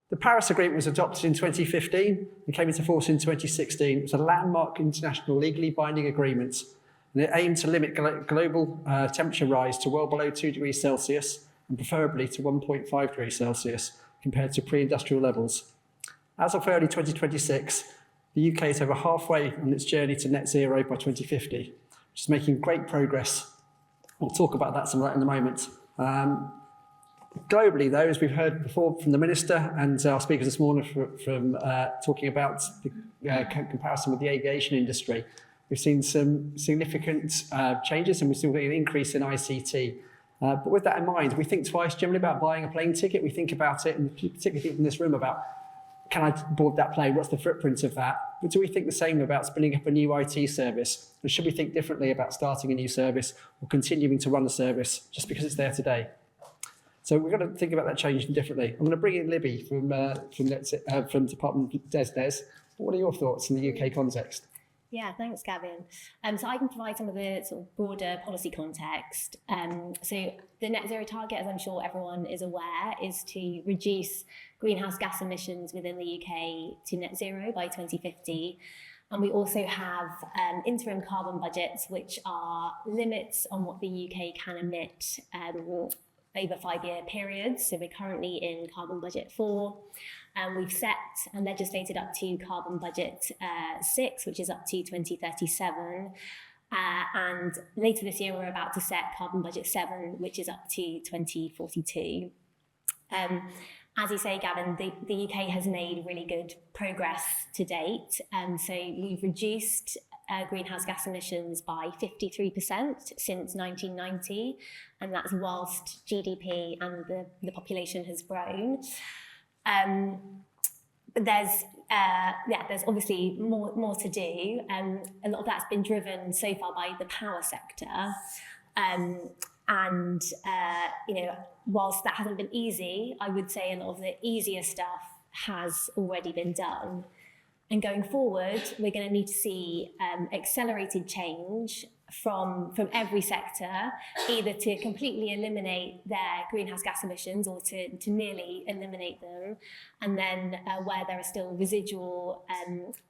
The Paris Agreement was adopted in 2015 and came into force in 2016. It was a landmark international legally binding agreement, and it aimed to limit global temperature rise to well below 2 degrees Celsius and preferably to 1.5 degrees Celsius compared to pre-industrial levels. As of early 2026, the UK is over halfway on its journey to net zero by 2050, which is making great progress. We'll talk about that some in a moment. Globally, though, as we've heard before from the Minister and our speakers this morning from talking about the comparison with the aviation industry, we've seen some significant changes and we've seen an increase in ICT. But with that in mind, we think twice generally about buying a plane ticket. We think about it, and particularly people in this room, about can I board that plane? What's the footprint of that? But do we think the same about spinning up a new IT service? And should we think differently about starting a new service or continuing to run a service just because it's there today? So we've got to think about that change differently. I'm going to bring in Libby from Department of DES. What are your thoughts in the UK context? Yeah, thanks, Gavin. So I can provide some of the sort of broader policy context. So the net zero target, as I'm sure everyone is aware, is to reduce greenhouse gas emissions within the UK to net zero by 2050. And we also have interim carbon budgets, which are limits on what the UK can emit over 5-year periods. So we're currently in carbon budget 4. We've set and legislated up to carbon budget 6, which is up to 2037. And later this year, we're about to set carbon budget 7, which is up to 2042. As you say, Gavin, the UK has made really good progress to date. So we've reduced greenhouse gas emissions by 53% since 1990, and that's whilst GDP and the population has grown. But there's obviously more to do. A lot of that's been driven so far by the power sector. Whilst that hasn't been easy, I would say a lot of the easier stuff has already been done. And going forward, we're going to need to see accelerated change from every sector, either to completely eliminate their greenhouse gas emissions or to nearly eliminate them. And then where there are still residual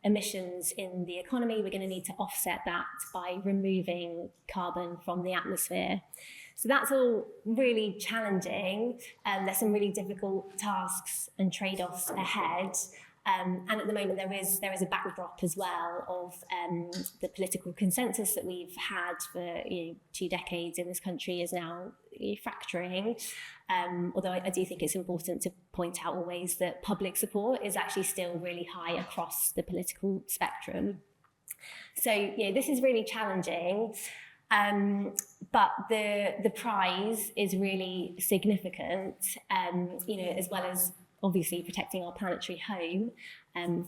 emissions in the economy, we're going to need to offset that by removing carbon from the atmosphere. So that's all really challenging. There's some really difficult tasks and trade-offs ahead. And at the moment, there is a backdrop as well of the political consensus that we've had for 2 decades in this country is now fracturing. Although I do think it's important to point out always that public support is actually still really high across the political spectrum. So this is really challenging. But the prize is really significant, as well as obviously protecting our planetary home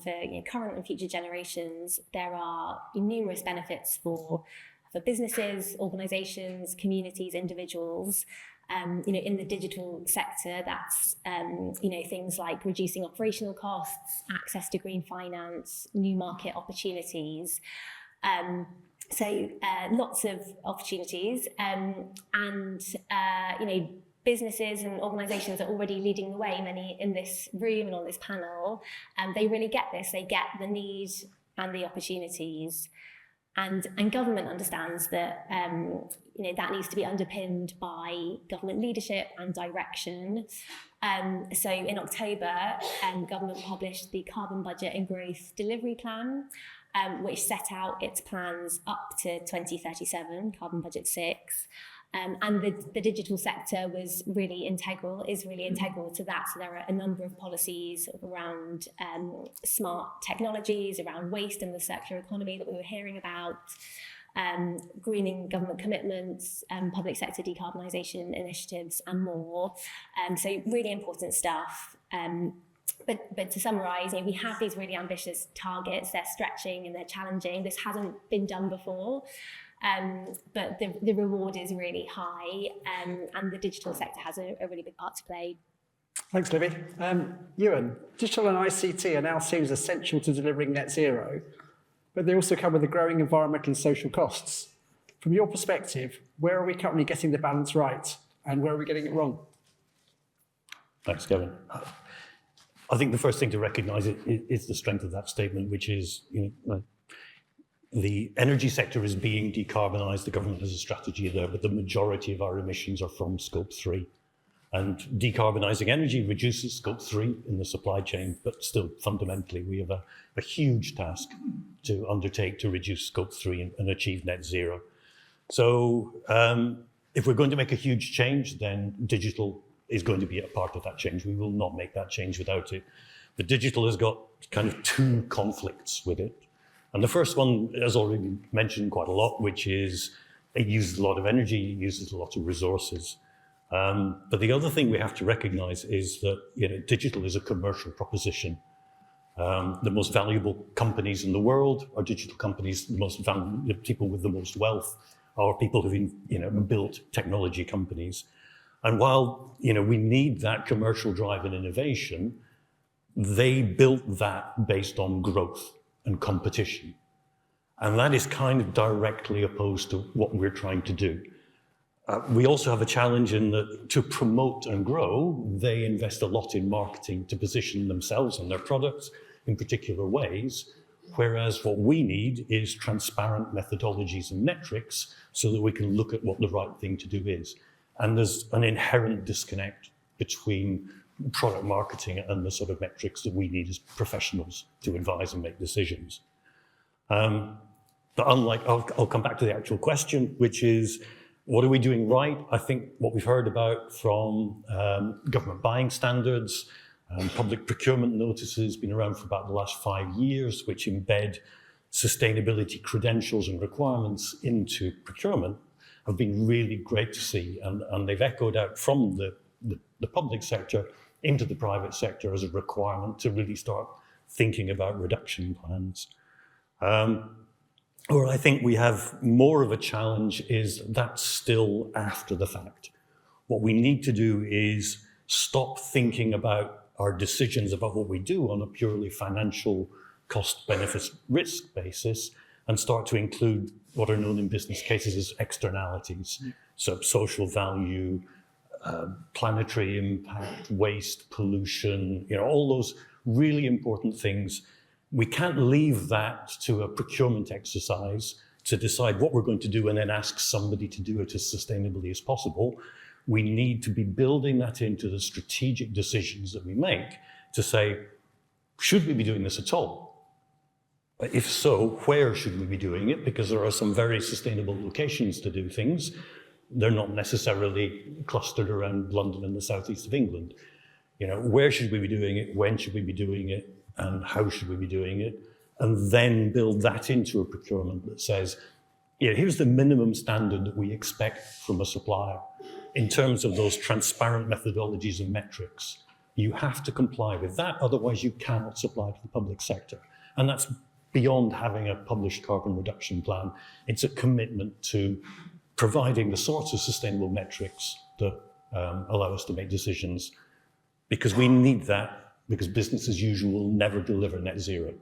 for current and future generations. There are numerous benefits for businesses, organisations, communities, individuals. In the digital sector, that's things like reducing operational costs, access to green finance, new market opportunities. So lots of opportunities, businesses and organisations are already leading the way, many in this room and on this panel, and they really get this. They get the need and the opportunities, and government understands that that needs to be underpinned by government leadership and direction. So in October, government published the Carbon Budget and Growth Delivery Plan, which set out its plans up to 2037, Carbon Budget 6. And the digital sector is really integral to that. So there are a number of policies around smart technologies, around waste and the circular economy that we were hearing about, greening government commitments, public sector decarbonisation initiatives and more. So really important stuff. But to summarise, we have these really ambitious targets. They're stretching and they're challenging. This hasn't been done before. But the reward is really high, and the digital sector has a really big part to play. Thanks, Libby. Ewan, digital and ICT are now seen as essential to delivering net zero, but they also come with the growing environmental and social costs. From your perspective, where are we currently getting the balance right, and where are we getting it wrong? Thanks, Gavin. I think the first thing to recognise is the strength of that statement, which is, the energy sector is being decarbonised. The government has a strategy there, but the majority of our emissions are from Scope 3. And decarbonising energy reduces Scope 3 in the supply chain, but still fundamentally we have a huge task to undertake to reduce Scope 3 and achieve net zero. So if we're going to make a huge change, then digital is going to be a part of that change. We will not make that change without it. But digital has got kind of two conflicts with it. And the first one has already been mentioned quite a lot, which is it uses a lot of energy, it uses a lot of resources. But the other thing we have to recognize is that digital is a commercial proposition. The most valuable companies in the world are digital companies. The most valuable people with the most wealth are people who've built technology companies. And while we need that commercial drive and innovation, they built that based on growth and competition. And that is kind of directly opposed to what we're trying to do. We also have a challenge in that to promote and grow, they invest a lot in marketing to position themselves and their products in particular ways, whereas what we need is transparent methodologies and metrics so that we can look at what the right thing to do is. And there's an inherent disconnect between product marketing and the sort of metrics that we need as professionals to advise and make decisions. But unlike, I'll come back to the actual question, which is, what are we doing right? I think what we've heard about from government buying standards, public procurement notices, been around for about the last 5 years, which embed sustainability credentials and requirements into procurement, have been really great to see. And they've echoed out from the public sector into the private sector as a requirement to really start thinking about reduction plans. Where I think we have more of a challenge is that's still after the fact. What we need to do is stop thinking about our decisions about what we do on a purely financial cost, benefits, risk basis and start to include what are known in business cases as externalities. So social value, planetary impact, waste, pollution, all those really important things. We can't leave that to a procurement exercise to decide what we're going to do and then ask somebody to do it as sustainably as possible. We need to be building that into the strategic decisions that we make to say, should we be doing this at all? If so, where should we be doing it? Because there are some very sustainable locations to do things. They're not necessarily clustered around London and the southeast of England. Where should we be doing it? When should we be doing it? And how should we be doing it? And then build that into a procurement that says, here's the minimum standard that we expect from a supplier in terms of those transparent methodologies and metrics. You have to comply with that, otherwise you cannot supply to the public sector. And that's beyond having a published carbon reduction plan. It's a commitment to providing the sorts of sustainable metrics that allow us to make decisions, because we need that, because business as usual will never deliver net zero.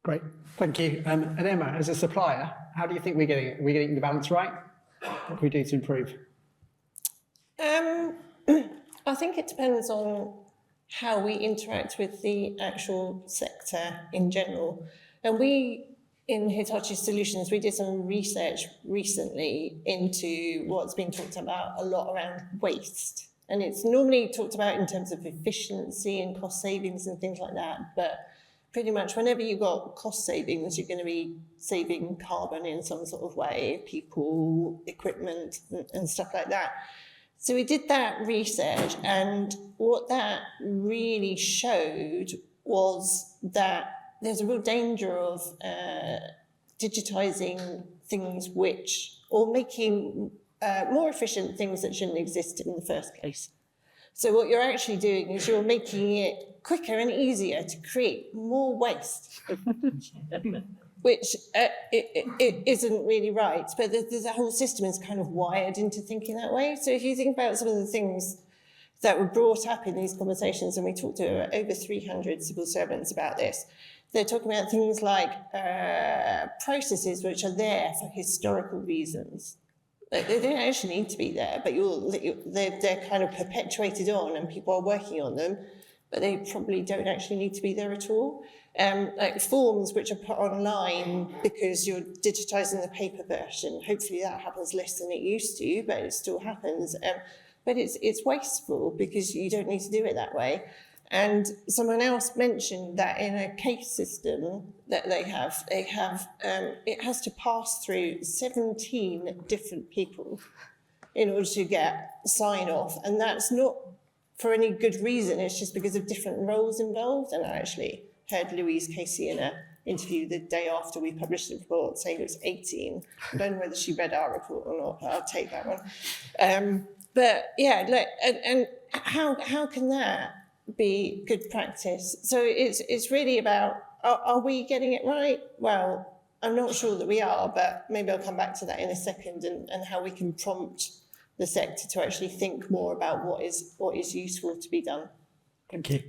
Great, thank you. And Emma, as a supplier, how do you think we're getting it? Are we getting the balance right? What can we do to improve? I think it depends on how we interact with the actual sector in general. And we, in Hitachi Solutions, we did some research recently into what's been talked about a lot around waste. And it's normally talked about in terms of efficiency and cost savings and things like that. But pretty much whenever you've got cost savings, you're going to be saving carbon in some sort of way, people, equipment, and stuff like that. So we did that research, and what that really showed was that there's a real danger of digitizing things or making more efficient things that shouldn't exist in the first place. So what you're actually doing is you're making it quicker and easier to create more waste, which it isn't really right. But the whole system is kind of wired into thinking that way. So if you think about some of the things that were brought up in these conversations, and we talked to over 300 civil servants about this, they're talking about things like processes which are there for historical reasons. They don't actually need to be there, but they're kind of perpetuated on, and people are working on them but they probably don't actually need to be there at all. Like forms which are put online because you're digitising the paper version, hopefully that happens less than it used to, but it still happens. But it's wasteful because you don't need to do it that way. And someone else mentioned that in a case system that they have it has to pass through 17 different people in order to get sign off, and that's not for any good reason. It's just because of different roles involved. And I actually heard Louise Casey in an interview the day after we published the report saying it was 18. I don't know whether she read our report or not, but I'll take that one. But yeah, like, and how can that be good practice? So it's really about, are we getting it right? Well, I'm not sure that we are, but maybe I'll come back to that in a second, and how we can prompt the sector to actually think more about what is useful to be done. Thank you.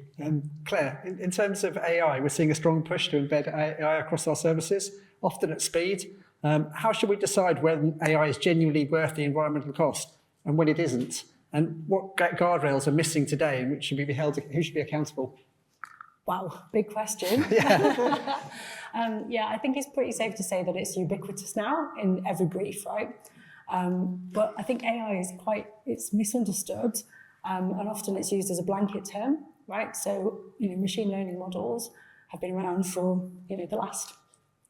Claire, in terms of AI, we're seeing a strong push to embed AI across our services, often at speed. How should we decide when AI is genuinely worth the environmental cost and when it isn't? And what guardrails are missing today and which should be held? Who should be accountable? Wow, big question. Yeah. Yeah, I think it's pretty safe to say that it's ubiquitous now in every brief, right? But I think AI is it's misunderstood, and often it's used as a blanket term, right? So, machine learning models have been around for, the last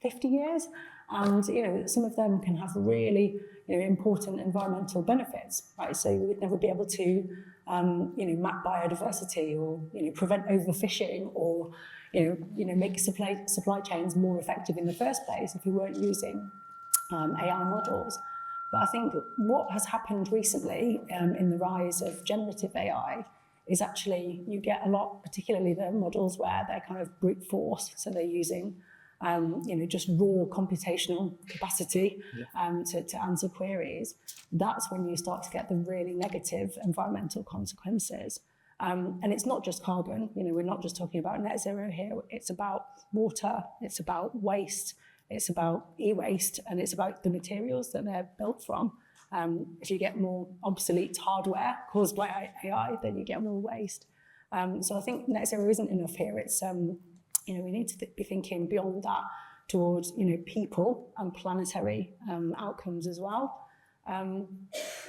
50 years, and, some of them can have really, important environmental benefits, right? So you would never be able to, map biodiversity or, prevent overfishing or, make supply chains more effective in the first place if you weren't using AI models. But I think what has happened recently in the rise of generative AI is actually you get a lot, particularly the models where they're kind of brute force, so they're using just raw computational capacity to answer queries. That's when you start to get the really negative environmental consequences. And it's not just carbon, we're not just talking about net zero here, it's about water, it's about waste, it's about e-waste, and it's about the materials that they're built from. If you get more obsolete hardware caused by AI, then you get more waste. So I think net zero isn't enough here. It's we need to be thinking beyond that towards people and planetary outcomes as well.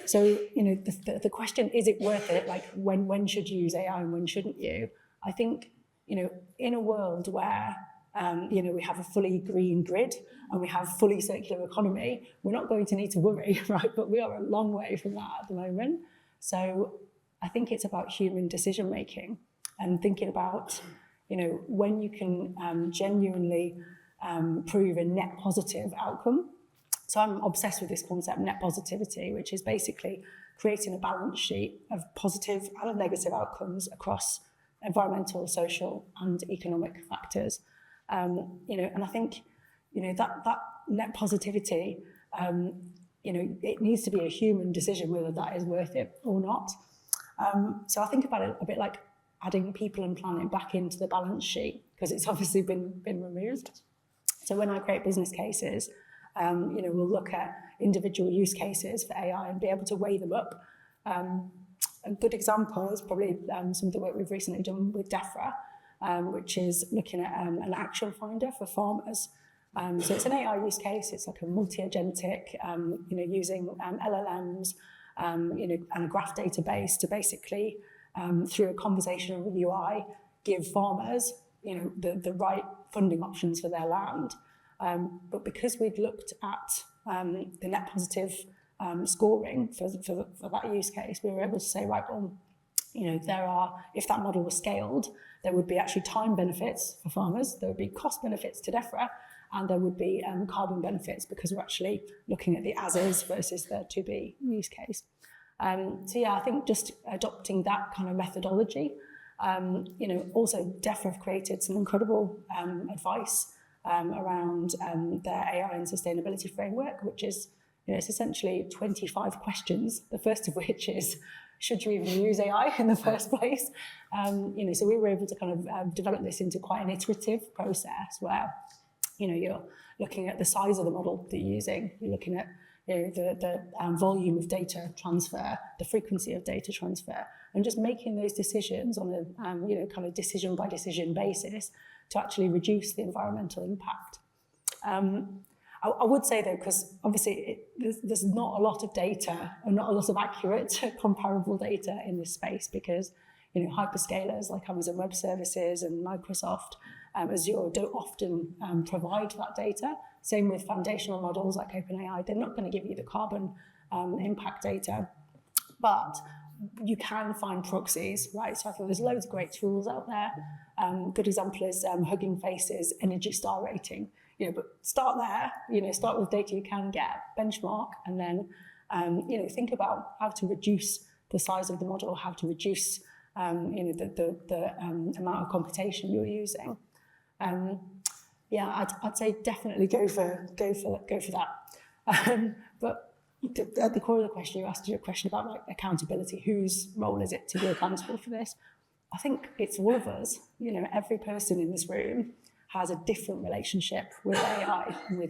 So the question, is it worth it? Like when should you use AI and when shouldn't you? I think in a world where we have a fully green grid and we have fully circular economy, we're not going to need to worry, right? But we are a long way from that at the moment. So I think it's about human decision making and thinking about, when you can genuinely prove a net positive outcome. So I'm obsessed with this concept, net positivity, which is basically creating a balance sheet of positive and negative outcomes across environmental, social, and economic factors. And I think, that net positivity, it needs to be a human decision whether that is worth it or not. So I think about it a bit like adding people and planet back into the balance sheet, because it's obviously been removed. So when I create business cases, we'll look at individual use cases for AI and be able to weigh them up. A good example is probably some of the work we've recently done with DEFRA, which is looking at an action finder for farmers. So it's an AI use case. It's like a multi-agentic, using LLMs, and a graph database to basically, through a conversational UI, give farmers, the right funding options for their land. But because we'd looked at the net positive scoring for that use case, we were able to say, right, well, if that model was scaled, there would be actually time benefits for farmers, there would be cost benefits to DEFRA, and there would be carbon benefits because we're actually looking at the as-is versus the to-be use case. So yeah, I think just adopting that kind of methodology. Also DEFRA have created some incredible advice around their AI and sustainability framework, which is, it's essentially 25 questions, the first of which is, should you even use AI in the first place? So we were able to kind of develop this into quite an iterative process where, you're looking at the size of the model that you're using, you're looking at the volume of data transfer, the frequency of data transfer, and just making those decisions on a you know, kind of decision by decision basis to actually reduce the environmental impact. I would say though, because obviously there's not a lot of data and not a lot of accurate comparable data in this space, because you know, hyperscalers like Amazon Web Services and Microsoft, Azure don't often provide that data. Same with foundational models like OpenAI, they're not going to give you the carbon impact data, but you can find proxies, right? So I think there's loads of great tools out there. Good example is Hugging Face's Energy Star rating. You know, but start there. You know, start with data you can get, benchmark, and then you know, think about how to reduce the size of the model, how to reduce you know, the amount of computation you're using. Yeah, I'd say definitely go for that. But at the core of the question, you asked a question about like accountability. Whose role is it to be accountable for this? I think it's all of us. You know, every person in this room has a different relationship with AI, you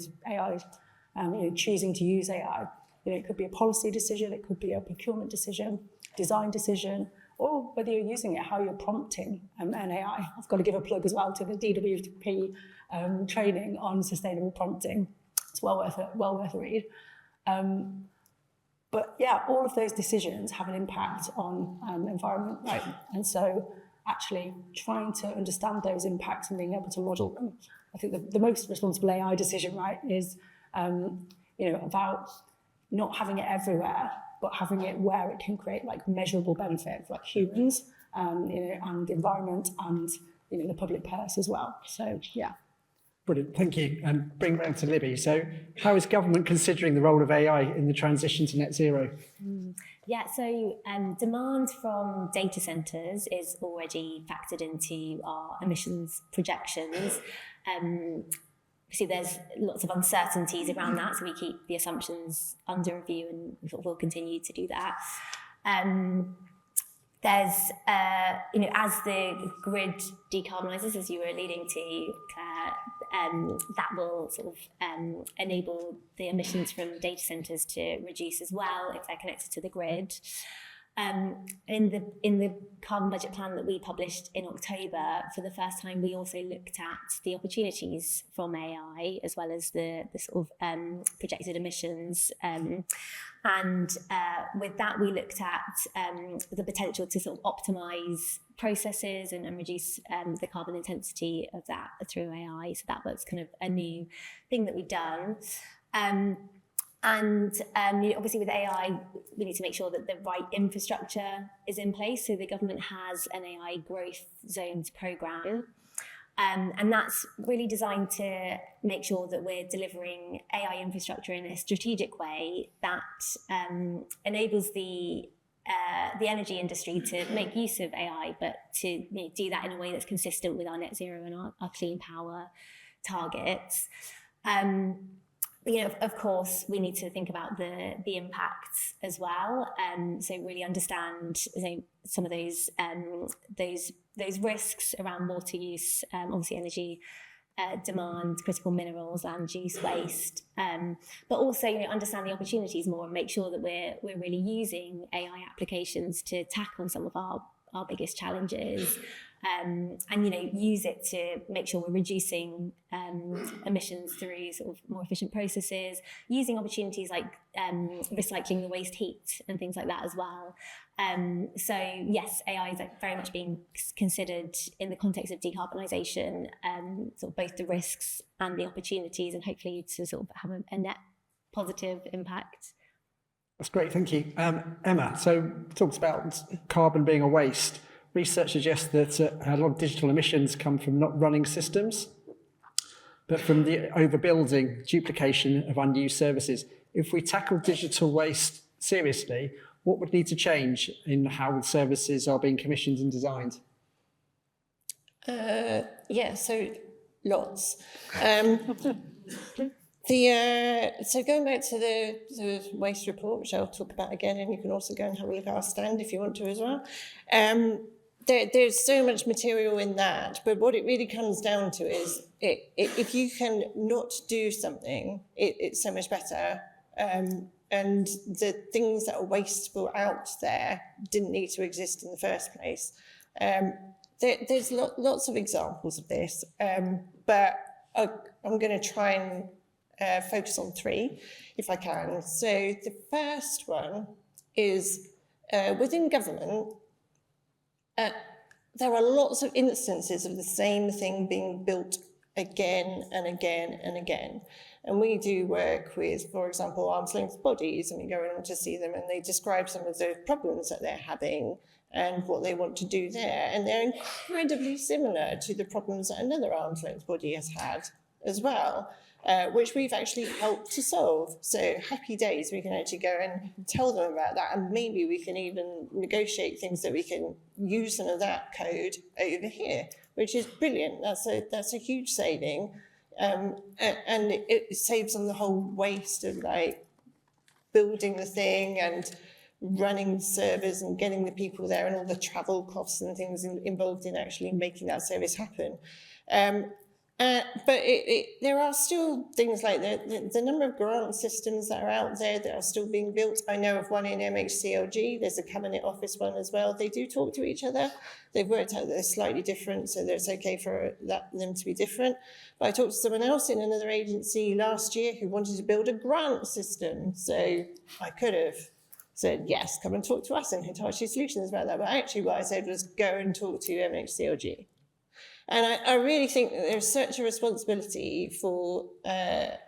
know, choosing to use AI. You know, it could be a policy decision, it could be a procurement decision, design decision, or whether you're using it, how you're prompting an AI. I've got to give a plug as well to the DWP training on sustainable prompting. It's well worth a read. But yeah, all of those decisions have an impact on environment, right? And so actually trying to understand those impacts and being able to model them. I think the most responsible AI decision, right, is you know, about not having it everywhere, but having it where it can create like measurable benefit for like humans, you know, and the environment and, you know, the public purse as well. So yeah. Brilliant, thank you. And bring back to Libby. So how is government considering the role of AI in the transition to net zero? Yeah, so demand from data centres is already factored into our emissions projections. Obviously, there's lots of uncertainties around that, so we keep the assumptions under review and we'll continue to do that. There's, you know, as the grid decarbonises, as you were alluding to, Claire, that will sort of enable the emissions from data centres to reduce as well if they're connected to the grid. In the carbon budget plan that we published in October, for the first time, we also looked at the opportunities from AI as well as the sort of projected emissions. With that, we looked at the potential to sort of optimise processes and reduce the carbon intensity of that through AI. So that was kind of a new thing that we've done. You know, obviously with AI, we need to make sure that the right infrastructure is in place. So the government has an AI growth zones programme. And that's really designed to make sure that we're delivering AI infrastructure in a strategic way that enables the energy industry to make use of AI, but to, you know, do that in a way that's consistent with our net zero and our clean power targets. You know, of course, we need to think about the impacts as well. So really understand, you know, some of those risks around water use, obviously energy demand, critical minerals, land use, waste, but also, you know, understand the opportunities more and make sure that we're really using AI applications to tackle some of our biggest challenges. And, you know, use it to make sure we're reducing emissions through sort of more efficient processes, using opportunities like recycling the waste heat and things like that as well. So yes, AI is like very much being considered in the context of decarbonisation, sort of both the risks and the opportunities, and hopefully to sort of have a net positive impact. That's great, thank you. Emma, so talked about carbon being a waste. Research suggests that a lot of digital emissions come from not running systems, but from the overbuilding, duplication of unused services. If we tackle digital waste seriously, what would need to change in how services are being commissioned and designed? Yeah, so lots. So going back to the waste report, which I'll talk about again, and you can also go and have a look at our stand if you want to as well. There's so much material in that, but what it really comes down to is if you can not do something, it's so much better. And and the things that are wasteful out there didn't need to exist in the first place. There's lots of examples of this, but I'm going to try and focus on 3, if I can. So the first one is within government, there are lots of instances of the same thing being built again and again and again. And we do work with, for example, arm's length bodies, and we go in to see them and they describe some of the problems that they're having and what they want to do there. And they're incredibly similar to the problems that another arm's length body has had as well, which we've actually helped to solve. So happy days, we can actually go and tell them about that, and maybe we can even negotiate things that we can use some of that code over here, which is brilliant. That's a huge saving. And it saves on the whole waste of like building the thing and running there and getting the people there and all the travel costs and things involved in actually making that service happen. But there are still things like the number of grant systems that are out there that are still being built. I know of one in MHCLG. There's a Cabinet Office one as well. They do talk to each other. They've worked out that they're slightly different, so that it's okay for them to be different. But I talked to someone else in another agency last year who wanted to build a grant system. So I could have said, yes, come and talk to us in Hitachi Solutions about that. But actually what I said was go and talk to MHCLG. And I really think that there's such a responsibility for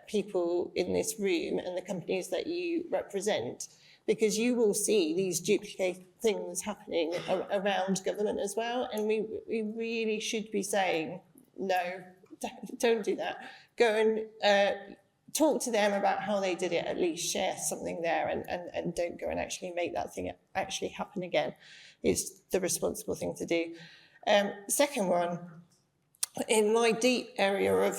people in this room and the companies that you represent, because you will see these duplicate things happening around government as well. And we really should be saying, no, don't do that. Go and talk to them about how they did it, at least share something there, and don't go and actually make that thing actually happen again. It's the responsible thing to do. Second one, in my deep area of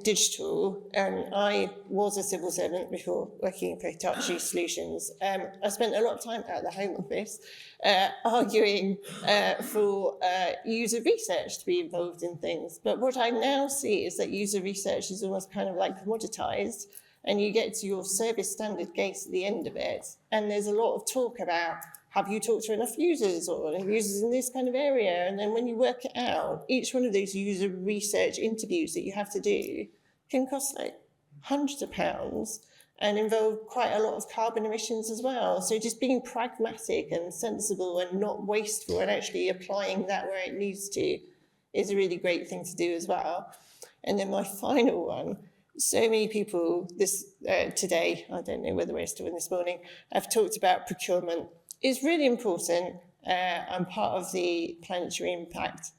digital, I was a civil servant before working for Hitachi Solutions. I spent a lot of time at the Home Office arguing for user research to be involved in things. But what I now see is that user research is almost kind of like commoditized, and you get to your service standard case at the end of it. And there's a lot of talk about, have you talked to enough users or users in this kind of area? And then when you work it out, each one of those user research interviews that you have to do can cost like hundreds of pounds and involve quite a lot of carbon emissions as well. So just being pragmatic and sensible and not wasteful and actually applying that where it needs to is a really great thing to do as well. And then my final one, so many people today, I don't know whether we're still in this morning, have talked about procurement. It's really important. I'm part of the Planetary Impact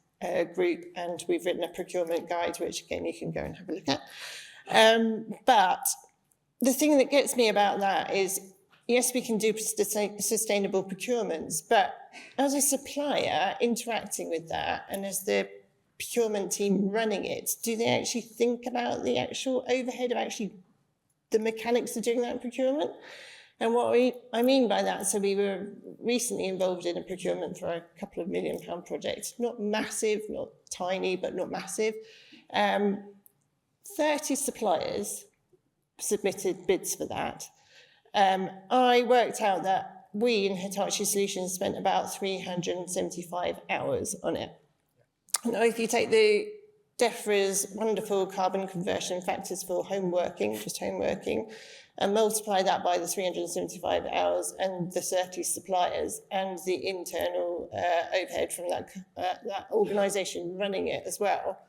group, and we've written a procurement guide, which again you can go and have a look at. But the thing that gets me about that is, yes, we can do sustainable procurements, but as a supplier interacting with that, and as the procurement team running it, do they actually think about the actual overhead of actually the mechanics of doing that procurement? And what I mean by that, so we were recently involved in a procurement for a couple of £1 million project, not massive, not tiny, but not massive. 30 suppliers submitted bids for that. I worked out that we in Hitachi Solutions spent about 375 hours on it. Now, if you take the DEFRA's wonderful carbon conversion factors for home working, just home working, and multiply that by the 375 hours and the 30 suppliers and the internal overhead from that organisation running it as well,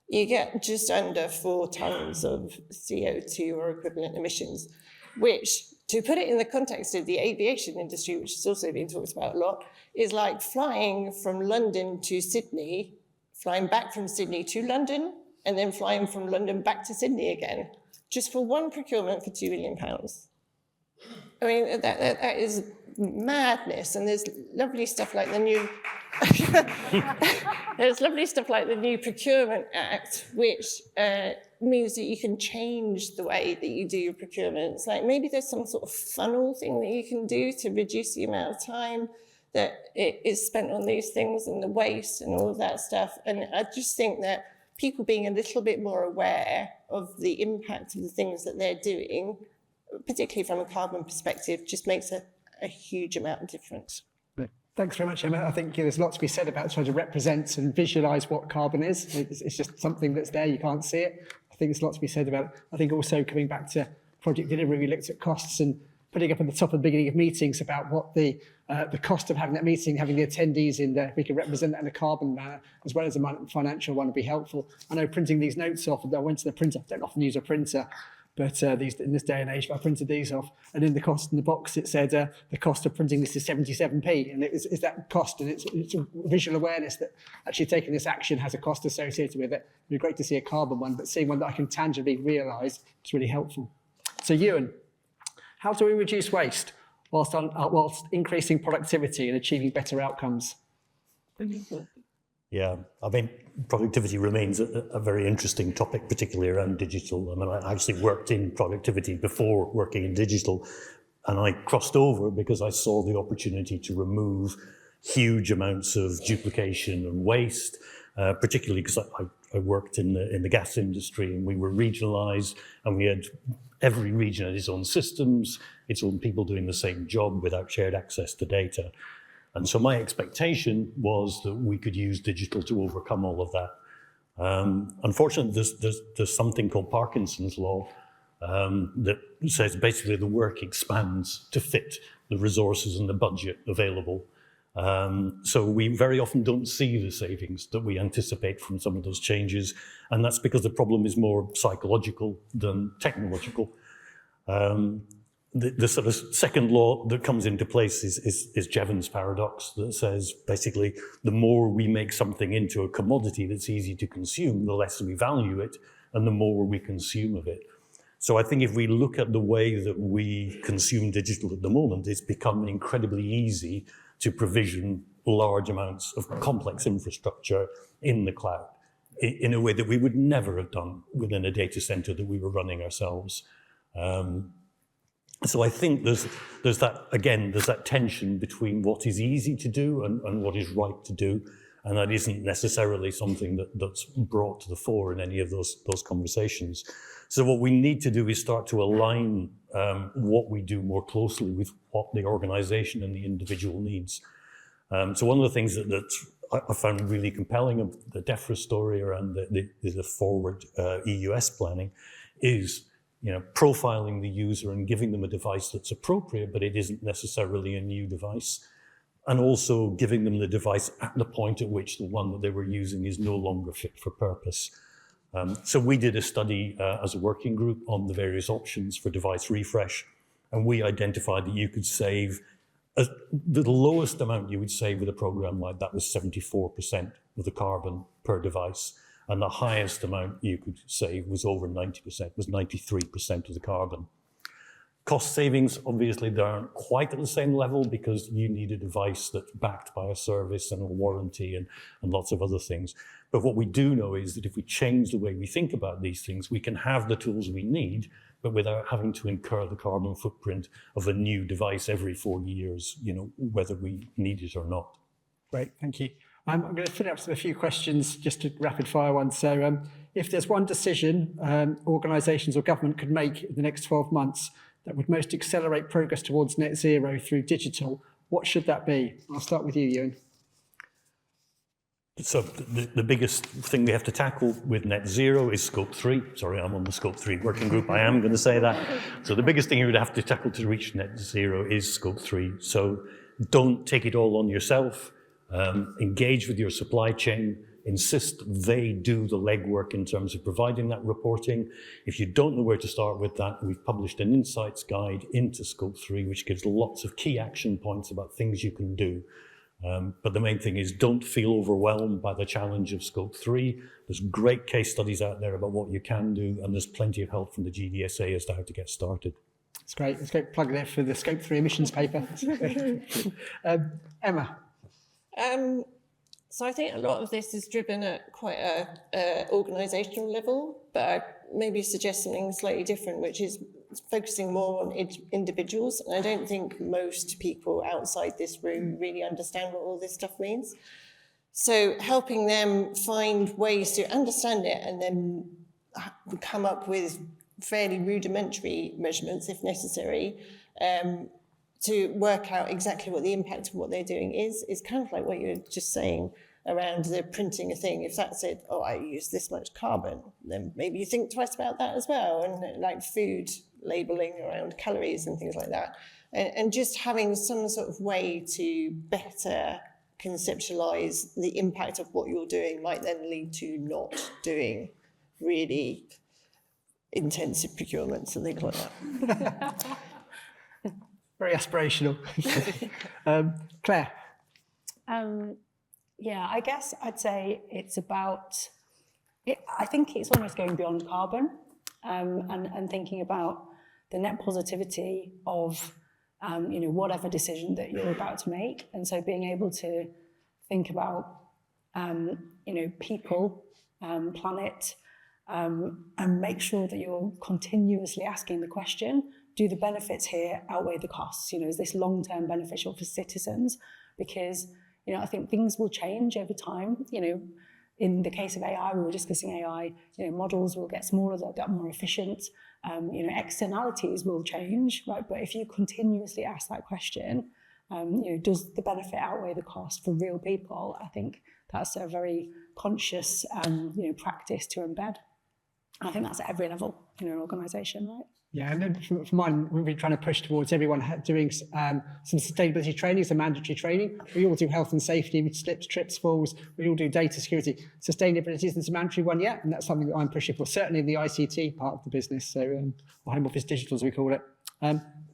you get just under 4 tonnes of CO2 or equivalent emissions, which, to put it in the context of the aviation industry, which has also been talked about a lot, is like flying from London to Sydney, flying back from Sydney to London, and then flying from London back to Sydney again, just for one procurement for £2 million. I mean, that is madness. And there's lovely stuff like the new Procurement Act, which means that you can change the way that you do your procurements. Like maybe there's some sort of funnel thing that you can do to reduce the amount of time that it is spent on these things and the waste and all of that stuff. And I just think that people being a little bit more aware of the impact of the things that they're doing particularly from a carbon perspective, just makes a huge amount of difference. Thanks very much, Emma. I think there's lots to be said about trying to represent and visualise what carbon is. It's just something that's there, you can't see it. I think there's lots to be said about it. I think also coming back to project delivery, we looked at costs and putting up at the top of the beginning of meetings about what the cost of having that meeting, having the attendees in there, we can represent that in a carbon manner, as well as a financial one would be helpful. I know printing these notes off, I went to the printer, I don't often use a printer, but in this day and age, I printed these off, and in the cost in the box, it said the cost of printing this is 77p, and it's that cost, and it's a visual awareness that actually taking this action has a cost associated with it. It'd be great to see a carbon one, but seeing one that I can tangibly realise is really helpful. So Ewan, how do we reduce waste whilst increasing productivity and achieving better outcomes? Yeah, I mean, productivity remains a very interesting topic, particularly around digital. I mean, I actually worked in productivity before working in digital, and I crossed over because I saw the opportunity to remove huge amounts of duplication and waste, particularly because I worked in the gas industry, and we were regionalised, and we had every region had its own systems, its own people doing the same job without shared access to data. And so my expectation was that we could use digital to overcome all of that. Unfortunately, there's something called Parkinson's law that says basically the work expands to fit the resources and the budget available. So we very often don't see the savings that we anticipate from some of those changes. And that's because the problem is more psychological than technological. The sort of second law that comes into place is Jevons paradox, that says basically the more we make something into a commodity that's easy to consume, the less we value it and the more we consume of it. So I think if we look at the way that we consume digital at the moment, it's become incredibly easy to provision large amounts of complex infrastructure in the cloud in a way that we would never have done within a data center that we were running ourselves. So I think there's that tension between what is easy to do and what is right to do, and that isn't necessarily something that's brought to the fore in any of those conversations. So what we need to do is start to align what we do more closely with what the organization and the individual needs. So one of the things that I found really compelling of the DEFRA story around the forward EUS planning is, profiling the user and giving them a device that's appropriate, but it isn't necessarily a new device. And also giving them the device at the point at which the one that they were using is no longer fit for purpose. So we did a study as a working group on the various options for device refresh, and we identified that you could save, the lowest amount you would save with a program like that was 74% of the carbon per device. And the highest amount you could save was over 90%, was 93% of the carbon. Cost savings, obviously, they aren't quite at the same level because you need a device that's backed by a service and a warranty and lots of other things. But what we do know is that if we change the way we think about these things, we can have the tools we need, but without having to incur the carbon footprint of a new device every 4 years, whether we need it or not. Great, thank you. I'm going to finish up with a few questions, just to rapid fire ones. So if there's one decision organisations or government could make in the next 12 months that would most accelerate progress towards net zero through digital, what should that be? I'll start with you, Ewan. So the biggest thing we have to tackle with net zero is scope 3. Sorry, I'm on the scope 3 working group. I am going to say that. So the biggest thing you would have to tackle to reach net zero is scope 3. So don't take it all on yourself. Engage with your supply chain, insist they do the legwork in terms of providing that reporting. If you don't know where to start with that, we've published an insights guide into Scope 3, which gives lots of key action points about things you can do. But the main thing is don't feel overwhelmed by the challenge of Scope 3. There's great case studies out there about what you can do, and there's plenty of help from the GDSA as to how to get started. It's great. It's a great plug there for the Scope 3 emissions paper. Emma. So I think a lot of this is driven at quite a organisational level, but I'd maybe suggest something slightly different, which is focusing more on individuals. And I don't think most people outside this room really understand what all this stuff means. So helping them find ways to understand it and then come up with fairly rudimentary measurements, if necessary, to work out exactly what the impact of what they're doing is. It's kind of like what you're just saying around the printing a thing. If that said, oh, I use this much carbon, then maybe you think twice about that as well. And like food labelling around calories and things like that. And just having some sort of way to better conceptualise the impact of what you're doing might then lead to not doing really intensive procurements and things like that. Very aspirational. Claire? Yeah, I guess I'd say it's about, I think it's almost going beyond carbon and thinking about the net positivity of whatever decision that you're about to make. And so being able to think about, people, planet, and make sure that you're continuously asking the question, do the benefits here outweigh the costs? Is this long-term beneficial for citizens? Because, I think things will change over time. In the case of AI, we were discussing AI, models will get smaller, they'll get more efficient, externalities will change, right? But if you continuously ask that question, does the benefit outweigh the cost for real people? I think that's a very conscious, practice to embed. I think that's at every level in an organisation, right? Yeah, and then for mine, we've been trying to push towards everyone doing some sustainability training, some mandatory training. We all do health and safety, slips, trips, falls. We all do data security. Sustainability isn't a mandatory one yet, and that's something that I'm pushing for, certainly in the ICT part of the business, so or home office digital, as we call it.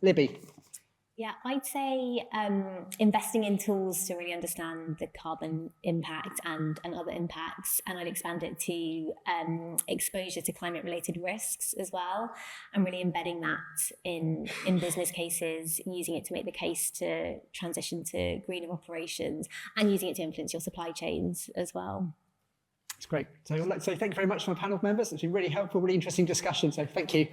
Libby? Yeah, I'd say investing in tools to really understand the carbon impact and other impacts, and I'd expand it to exposure to climate-related risks as well, and really embedding that in business cases, using it to make the case to transition to greener operations, and using it to influence your supply chains as well. That's great. So I'd like to say thank you very much to my panel members. It's been really helpful, really interesting discussion, so thank you.